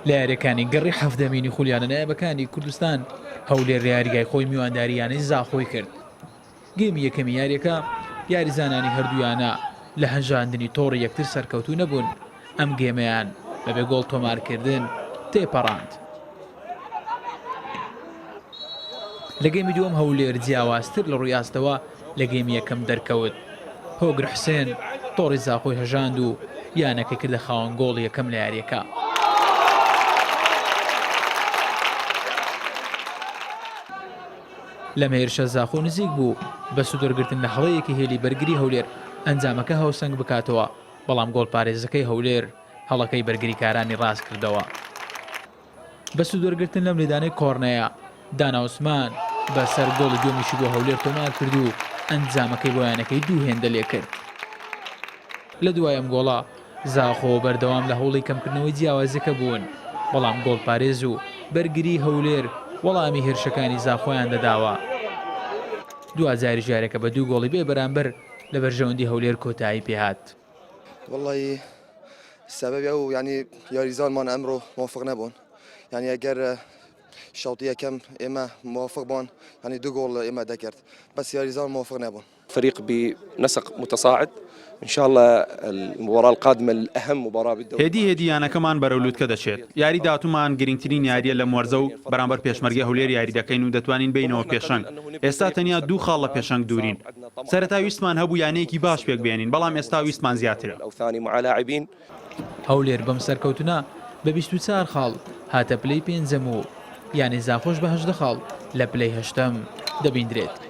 لە یاریەکانی گەڕی هەفتەمینی خولیانە نایابەکانی کوردستان هەولێر یاریگای خۆی میوانداریانەی زاخۆی کرد. گێمی یەکەمی یاریەکە یاریزانانی هەردوویانە لە هەنجاندنی تۆڕی یەکتر سەرکەوتوو نەبوون. ئەم گێمەیان بەبێ گۆڵ تۆمارکردن تێپەڕاند. لە گەیمی دووەم هەولێر جیاوازتر لە ڕووی ئاستەوە لە گەیمی یەکەم دەرکەوت. هۆگر حوسێن تۆڕی زاخۆی هەژاند و یانەکەی کردە خاوەن گۆڵ یەکەم لە یاریەکە. لەم هێرشە زاخۆ نزیک بوو بە سوودوەرگرتن لە هەڵەیەکی هێلی بەرگری هەولێر ئەنجامەکە هاوسەنگ بکاتەوە، بەڵام گۆڵ پارێزەکەی هەولێر هەڵەکەی بەرگریکارانی ڕاست کردەوە. بە سوودوەرگرتن لەم لێدانەی کۆڕنەیە دانا عوسمان بەسەر گۆڵی دووەمیشی بۆ هەولێر تۆمار کرد و ئەنجامەکەی بۆ یانەکەی دوو هێندە لێ کرد. لە دوای ئەم گۆڵە زاخۆ بەردەوام لە هەوڵی کەمکردنەوەی جیاوازەکە بوون، بەڵام گۆڵ پارێز و بەرگری هەولێر وەڵامی هێرشەکانی زاخۆیان دەداوە. دوازاری ژارێکە بە دوو گۆڵی بێ بەرامبەر لە بەرژەوەندی هەولێر کۆتایی پێهات. والله سببی ئەو ینی یاریزانمان ئەمڕۆ موافق نەبوون، ینی ئەگەر شەوطی یەکەم ئێمە موافق بوون ینی دوو گۆڵ ئێمە دەکرد، بەس یاریزان موافق نەبوون. فريق بنسق متصاعد ان شاء الله المباراه القادمه الاهم مباراه بالدوري. هێدی یانەکەمان بەرەولوتکە دەچێت. یاری داهاتوومان گرنگترین یاریە لە مۆرزە و بەرامبەر پێشمەرگە هەولێر یاری دەکەین و دەتوانین بینەوە پێشەنگ. ئێستا تەنیا دوو خاڵ لە پێشەنگ دوورین. سەرەتا ویستمان هەبوو یانەیەکی باش پێک بێنین، بەڵام ئێستا ویستمان زیاترە. هەولێر بەم سەرکەوتنە بە 24 خاڵ هاتە پلەی پێنجەم و یانی زاخۆش بە 18 خاڵ لە پلەی هەشتەم دەبیندرێت.